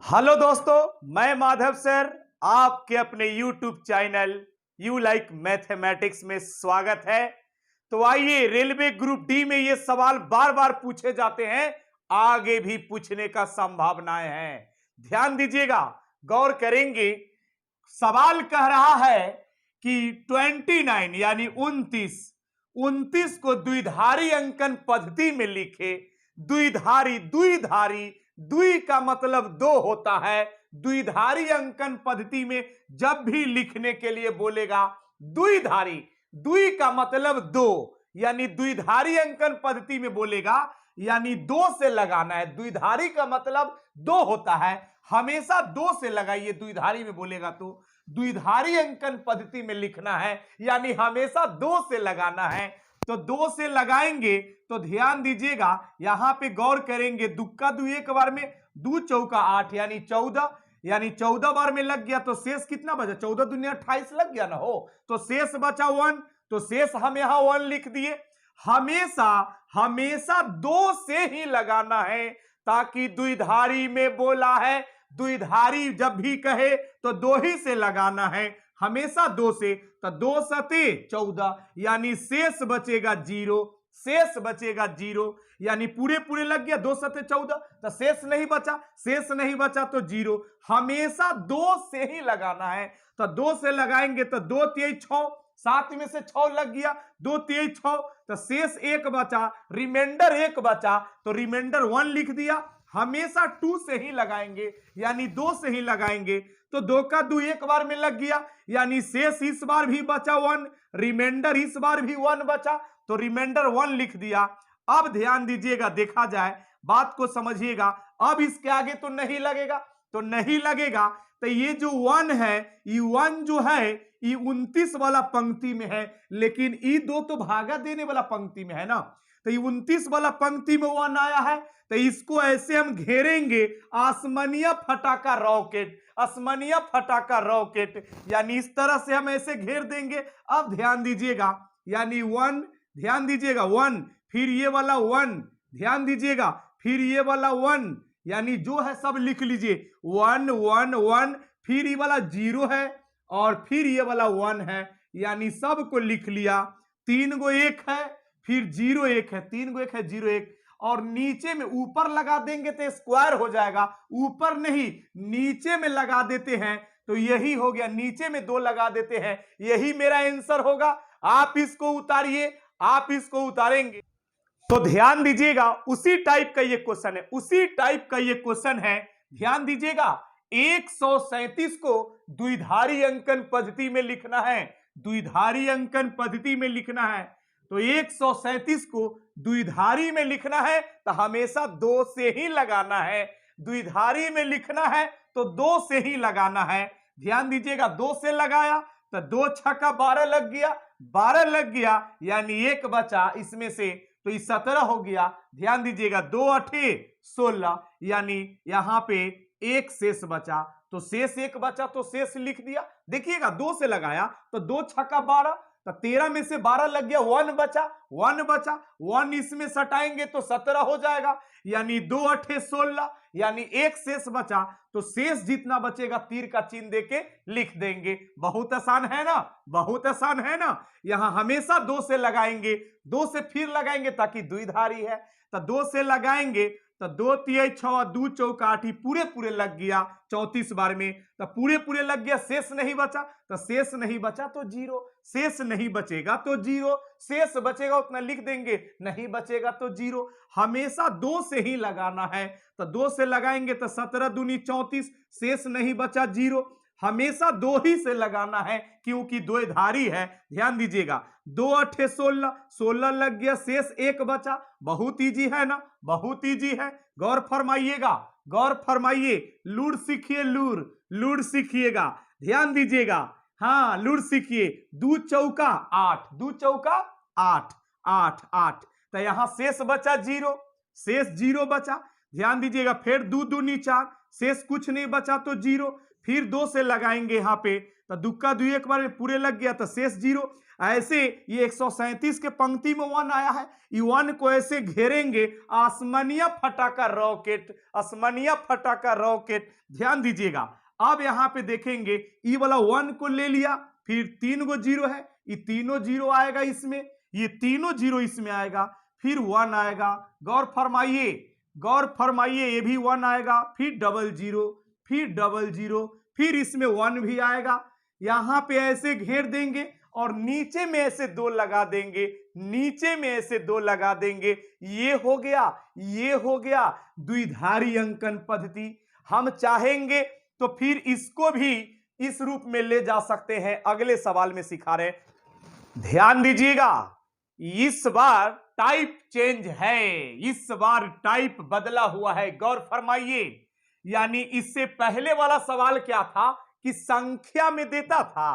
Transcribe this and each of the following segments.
Hello दोस्तों, मैं Madhav sir आपके अपने YouTube channel you like mathematics में स्वागत है। तो आइए, रेलवे ग्रुप डी में ये सवाल बार बार पूछे जाते हैं, आगे भी पूछने का संभावनाएं हैं। ध्यान दीजिएगा, गौर करेंगे। सवाल कह रहा है कि 29 यानी 29 को द्विधारी अंकन पद्धति में लिखे। द्विधारी द्विधारी द्वि का मतलब दो होता है। द्विधारी अंकन पद्धति में जब भी लिखने के लिए बोलेगा द्विधारी, द्वि का मतलब दो, यानी द्विधारी अंकन पद्धति में बोलेगा यानी दो से लगाना है। द्विधारी का मतलब दो होता है, हमेशा दो से लगाइए। द्विधारी में बोलेगा तो द्विधारी अंकन पद्धति में लिखना है यानी हमेशा दो से लगाना है। तो दो से लगाएंगे तो ध्यान दीजिएगा, यहां पे गौर करेंगे। दुक्का दू एक बार में, दू चौका 8 यानी 14, यानी 14 बार में लग गया तो शेष कितना बचा? 14 दूनी 28 लग गया ना हो, तो शेष बचा 1। तो शेष हम यहां 1 लिख दिए। हमेशा हमेशा दो से ही लगाना है, ताकि द्विधारी में बोला है द्विधारी जब भी कहे तो दो ही से लगाना है, हमेशा दो से। तो 2 सते 14 यानी शेष बचेगा 0, शेष बचेगा 0, यानी पूरे पूरे लग गया। 2 सते 14 तो शेष नहीं बचा, शेष नहीं बचा तो 0। हमेशा दो से ही लगाना है, तो 2 से लगाएंगे तो 2 3 6, 7 में से 6 लग गया, 2 3 6, तो शेष 1 बचा, रिमाइंडर 1 बचा, तो रिमाइंडर 1 लिख दिया। हमेशा 2 से ही लगाएंगे यानी 2 से ही लगाएंगे। तो 2 का 2 एक बार में लग गया, यानी शेष इस बार भी बचा 1, रिमाइंडर इस बार भी 1 बचा, तो रिमाइंडर 1 लिख दिया। अब ध्यान दीजिएगा, देखा जाए, बात को समझिएगा। अब इसके आगे तो नहीं लगेगा, तो नहीं लगेगा। तो ये जो 1 है, ये 1 जो है ये 29 वाला पंक्ति में है, लेकिन ये 2 तो भागा देने वाला पंक्ति में है ना। तो ये 29 वाला पंक्ति में 1 आया है, तो इसको ऐसे हम घेरेंगे, आसमानिया फटाका रॉकेट, आसमानिया फटाका रॉकेट, यानी इस तरह से हम ऐसे घेर देंगे। अब ध्यान दीजिएगा, यानी 1, ध्यान दीजिएगा 1, फिर ये वाला 1, ध्यान दीजिएगा, फिर ये वाला 1, यानी जो है सब लिख लीजिए। 1 1 1, फिर ये वाला 0 है और फिर ये वाला 1 है, यानी सबको लिख लिया। 3 गो 1 है, फिर 0 1 है, 3 गो 1 है, 0 1, और नीचे में ऊपर लगा देंगे तो स्क्वायर हो जाएगा। ऊपर नहीं, नीचे में लगा देते हैं तो यही हो गया। नीचे में 2 लगा देते हैं, यही मेरा आंसर होगा। आप इसको उतारिए, आप इसको उतारेंगे तो ध्यान दीजिएगा, उसी टाइप का ये क्वेश्चन है, उसी टाइप का ये क्वेश्चन है। ध्यान दीजिएगा, 137 को द्विधारी अंकन पद्धति में लिखना है, द्विधारी अंकन पद्धति में लिखना है। तो 137 को द्विधारी में लिखना है तो हमेशा 2 से ही लगाना है। द्विधारी में लिखना है तो 2 से ही लगाना है। ध्यान दीजिएगा, 2 से लगाया तो 2 छक्का 12 लग गया, 12 लग गया, यानी 1 बचा इसमें से, तो ये 17 हो गया। ध्यान दीजिएगा, 2 8 16, यानी यहां पे 1 शेष बचा, तो शेष 1 बचा तो शेष लिख दिया। देखिएगा, 2 से लगाया तो 2 छक्का 12, तो 13 में से 12 लग गया, 1 बचा, 1 बचा, 1 इसमें सटाएंगे तो 17 हो जाएगा, यानी 2 8 16, यानी 1 शेष बचा, तो शेष जितना बचेगा तीर का चिन्ह देके लिख देंगे। बहुत आसान है ना, बहुत आसान है ना। यहां हमेशा 2 से लगाएंगे, 2 से फिर लगाएंगे ताकि द्विधारी है, तो 2 से लगाएंगे तो 2 3 6, 2 चौका 8, पूरे पूरे लग गया 34 बार में, तो पूरे पूरे लग गया। शेष नहीं बचा, तो शेष नहीं बचा तो 0, शेष नहीं बचेगा तो 0, शेष बचेगा उतना लिख देंगे, नहीं बचेगा तो 0। हमेशा 2 से ही लगाना है, तो 2 से लगाएंगे तो 17 दूनी 34, शेष नहीं बचा 0। हमेशा 2 ही से लगाना है क्योंकि द्विधारी है। ध्यान दीजिएगा, 2 8 16, 16 लग गया, शेष 1 बचा। बहुत इजी है ना, बहुत इजी है। गौर फरमाइएगा, गौर फरमाइए, लूर सीखिए, लूर लूर सीखिएगा। ध्यान दीजिएगा, हाँ लूर सीखिए। 2 चौका 8, 2 चौका 8 8 8, तो यहां शेष बचा 0, शेष 0 बचा। ध्यान दीजिएगा, फिर 2 दूनी 4, शेष कुछ नहीं बचा तो 0, फिर 2 से लगाएंगे यहां पे, तो दुक्का 2 एक बार में पूरे लग गया तो शेष 0। ऐसे ये 137 के पंक्ति में 1 आया है, ये 1 को ऐसे घेरेंगे, आसमानिया फटाका रॉकेट, आसमानिया फटाका रॉकेट। ध्यान दीजिएगा, अब यहां पे देखेंगे ई वाला 1 को ले लिया, फिर 3 गो जीरो है, ये तीनों जीरो आएगा इसमें, ये तीनों जीरो इसमें आएगा, फिर 1 आएगा। गौर फरमाइए, गौर फरमाइए, ये भी 1 आएगा, फिर डबल जीरो, फिर डबल जीरो, फिर इसमें 1 भी आएगा। यहां पे ऐसे घेर देंगे और नीचे में ऐसे 2 लगा देंगे, नीचे में ऐसे 2 लगा देंगे। ये हो गया, ये हो गया द्विधारी अंकन पद्धति। हम चाहेंगे तो फिर इसको भी इस रूप में ले जा सकते हैं। अगले सवाल में सिखा रहे, ध्यान दीजिएगा, इस बार टाइप चेंज है, इस बार टाइप बदला हुआ है। गौर फरमाइए, यानी इससे पहले वाला सवाल क्या था कि संख्या में देता था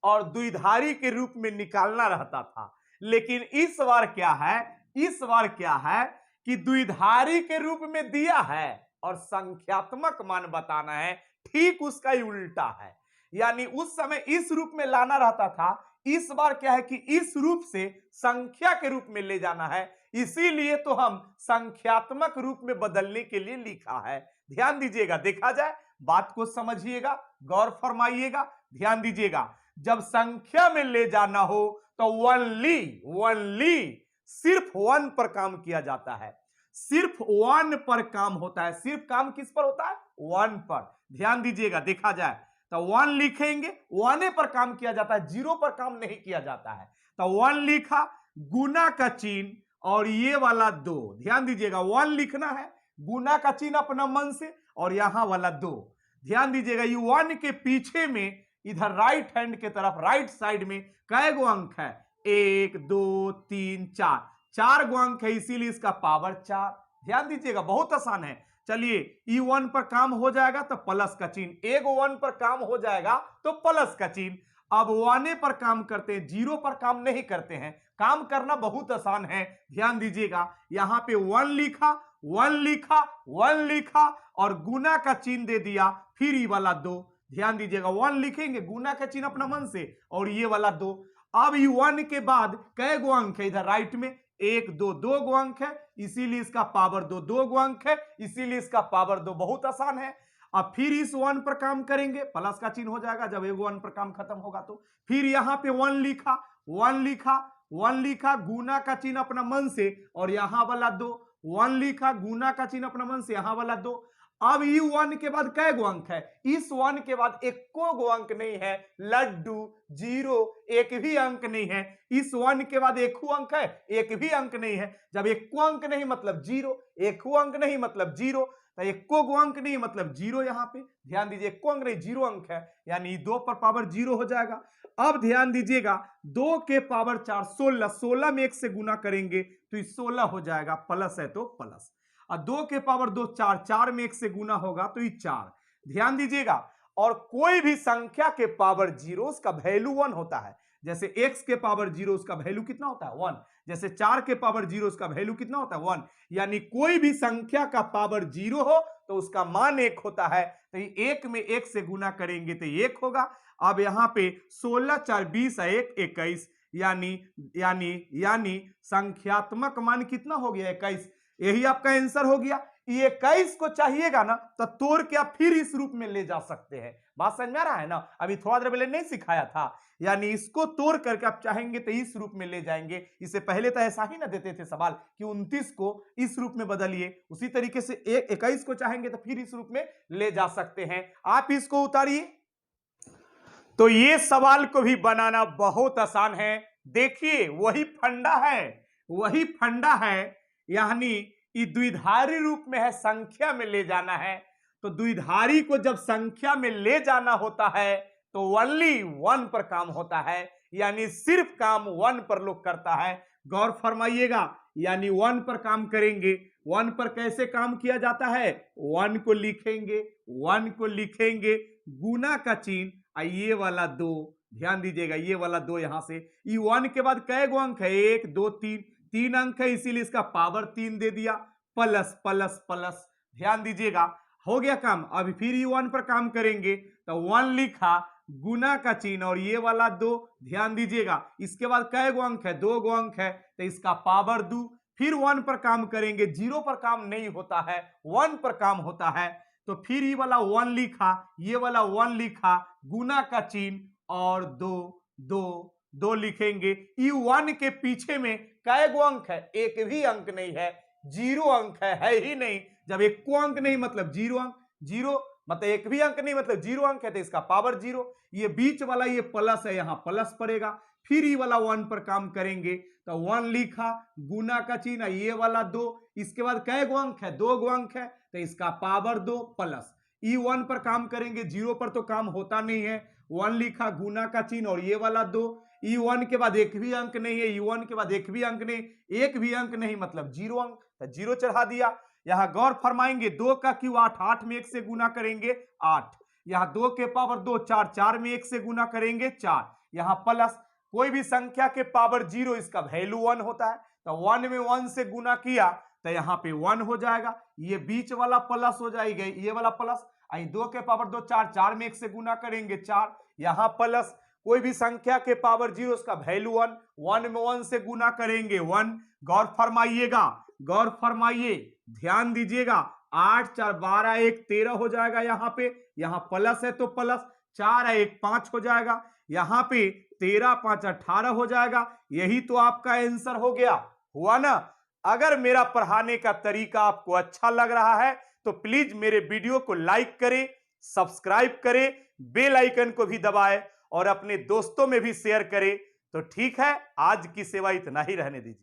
और द्विधारी के रूप में निकालना रहता था, लेकिन इस बार क्या है, इस बार क्या है कि द्विधारी के रूप में दिया है और संख्यात्मक मान बताना है। ठीक उसका ही उल्टा है, यानी उस समय इस रूप में लाना रहता था, इस बार क्या है कि इस रूप से संख्या के रूप में ले जाना है, इसीलिए तो हम संख्यात्मक रूप में बदलने के लिए लिखा है। ध्यान दीजिएगा, देखा जाए, बात को समझिएगा, गौर फरमाइएगा, ध्यान दीजिएगा। जब संख्या में ले जाना हो तो ओनली सिर्फ 1 पर काम किया जाता है, सिर्फ 1 पर काम होता है। सिर्फ काम किस पर होता है? 1 पर। ध्यान दीजिएगा, देखा जाए तो 1 लिखेंगे, 1 पर काम किया जाता है, 0 पर काम नहीं किया जाता है। तो 1 लिखा, गुना का चिन्ह और ये वाला 2। ध्यान दीजिएगा, 1 लिखना है, गुना का चिन्ह अपना मन से और यहां वाला 2। ध्यान दीजिएगा, ये 1 के पीछे में इधर राइट हैंड के तरफ, राइट साइड में कै गो अंक है? 1 2 3 4, 4 गो अंक है, इसीलिए इसका पावर 4। ध्यान दीजिएगा, बहुत आसान है। चलिए, ई 1 पर काम हो जाएगा तो प्लस का चिन्ह, एक 1 पर काम हो जाएगा तो प्लस का चिन्ह। अब 1 पर काम करते हैं, 0 पर काम नहीं करते हैं। काम करना बहुत आसान है। ध्यान दीजिएगा, यहां पे 1 लिखा, 1 लिखा, 1 लिखा और गुना का चिन्ह दे दिया, फिर ये वाला 2। ध्यान दीजिएगा, 1 लिखेंगे, गुना का चिन्ह अपना मन से और ये वाला 2। अब ये 1 के बाद कै गो अंक है? इधर राइट में 1 2, 2 गो अंक है, इसीलिए इसका पावर 2, 2 गो अंक है, इसीलिए इसका पावर 2। बहुत आसान है। अब फिर इस 1 पर काम करेंगे, प्लस का चिन्ह हो जाएगा जब एक 1 पर काम खत्म होगा तो। फिर यहां पे 1 लिखा, 1 लिखा, 1 लिखा, गुना का चिन्ह अपना मन से और यहां वाला 2। 1 लिखा, गुना का चिन्ह अपना मन से, यहां वाला 2। अब ये 1 के बाद कै गो अंक है? इस 1 के बाद एको गो अंक नहीं है, लड्डू 0, एक भी अंक नहीं है। इस 1 के बाद एको अंक है? एक भी अंक नहीं है। जब एको अंक नहीं मतलब 0, एको अंक नहीं मतलब 0, तो एको गो अंक नहीं मतलब 0। यहां पे ध्यान दीजिए, एको अंक नहीं, 0 अंक है, यानी 2 पर पावर 0 हो जाएगा। अब ध्यान दीजिएगा, 2 के पावर 4, 16, 16 में 1 से गुना करेंगे तो ये 16 हो जाएगा, प्लस है तो प्लस। और 2 के पावर 2, 4, 4 में 1 से गुना होगा तो ये 4। ध्यान दीजिएगा, और कोई भी संख्या के पावर 0 उसका वैल्यू 1 होता है। जैसे x के पावर 0 उसका वैल्यू कितना होता है? 1। जैसे 4 के पावर 0 उसका वैल्यू कितना होता है? 1। यानी कोई भी संख्या का पावर 0 हो तो उसका मान 1 होता है। तो ये 1 में 1 से गुना करेंगे तो 1 होगा। अब यहां पे 16 4 20 1 21, यानी संख्यात्मक मान कितना हो गया? 21। यही आपका आंसर हो गया। ये 21 को चाहिएगा ना तो तोड़ के आप फिर इस रूप में ले जा सकते हैं। बात समझ में आ रहा है ना? अभी थोड़ा देर पहले नहीं सिखाया था, यानी इसको तोड़ करके आप चाहेंगे तो इस रूप में ले जाएंगे। इससे पहले तो ऐसा ही ना देते थे सवाल कि 29 को इस रूप में बदलिए, उसी तरीके से 21 को चाहेंगे तो फिर इस रूप में ले जा सकते हैं। आप इसको उतारिए। तो ये सवाल को भी बनाना बहुत आसान है। देखिए, वही फंडा है, वही फंडा है, यानी ये द्विधारी रूप में है, संख्या में ले जाना है। तो द्विधारी को जब संख्या में ले जाना होता है तो ओनली 1 पर काम होता है, यानी सिर्फ काम 1 पर लोग करता है। गौर फरमाइएगा, यानी 1 पर काम करेंगे। 1 पर कैसे काम किया जाता है? 1 को लिखेंगे, 1 को लिखेंगे, गुना का चिन्ह, ये वाला 2। ध्यान दीजिएगा, ये वाला 2 यहां से। ये 1 के बाद कै गो अंक है? 1 2 3, 3 अंक है, इसीलिए इसका पावर 3 दे दिया, प्लस प्लस प्लस। ध्यान दीजिएगा, हो गया काम। अब फिर ये 1 पर काम करेंगे तो 1 लिखा, गुना का चिन्ह और ये वाला 2, ध्यान दीजिएगा। इसके बाद कै गो अंक है, 2 गो अंक है, तो इसका पावर 2। फिर 1 पर काम करेंगे, 0 पर काम नहीं होता है, 1 पर काम होता है। तो फिर ये वाला 1 लिखा, ये वाला 1 लिखा, गुना का चिन्ह और 2 लिखेंगे। ये 1 के पीछे में कै गो अंक है, एक भी अंक नहीं है, 0 अंक है ही नहीं। जब एक को अंक नहीं मतलब 0 अंक, 0 मतलब एक भी अंक नहीं मतलब 0 अंक है, तो इसका पावर 0। ये बीच वाला ये प्लस है, यहां प्लस पड़ेगा। फिर ये वाला 1 पर काम करेंगे, तो 1 लिखा, गुना का चिन्ह, ये वाला 2। इसके बाद कै गो अंक है, 2 गो अंक है, तो इसका पावर 2 प्लस। ई 1 पर काम करेंगे, 0 पर तो काम होता नहीं है, 1 लिखा, गुना का चिन्ह और ये वाला 2। ई 1 के बाद एक भी अंक नहीं है, ई 1 के बाद एक भी अंक नहीं, एक भी अंक नहीं मतलब 0 अंक, तो 0 चढ़ा दिया। यहां गौर फरमाएंगे, 2 का क्यों 8, 8 में 1 से गुना करेंगे 8। यहां 2 के पावर 2, 4, 4 में 1 से गुना करेंगे 4। यहां प्लस, कोई भी संख्या के पावर 0 इसका वैल्यू 1 होता है, तो 1 में 1 से गुना किया तो यहां पे 1 हो जाएगा। ये बीच वाला प्लस हो जाएगा, ये वाला प्लस। 2 के पावर 2, 4, 4 में 1 से गुना करेंगे 4, यहां प्लस। कोई भी संख्या के पावर 0 उसका वैल्यू 1, 1 में 1 से गुना करेंगे 1। गौर फरमाइएगा, गौर फरमाइए, ध्यान दीजिएगा। 8, 4, 12, 1, 13 हो जाएगा यहां पे, यहां प्लस है तो प्लस, 4 है 1, 5 हो जाएगा। यहां पे 13, 5, 18 हो जाएगा। यही तो आपका आंसर हो गया, हुआ ना। अगर मेरा पढ़ाने का तरीका आपको अच्छा लग रहा है तो प्लीज मेरे वीडियो को लाइक करें, सब्सक्राइब करें, बेल आइकन को भी दबाएं और अपने दोस्तों में भी शेयर करें। तो ठीक है, आज की सेवा इतना ही रहने दीजिए।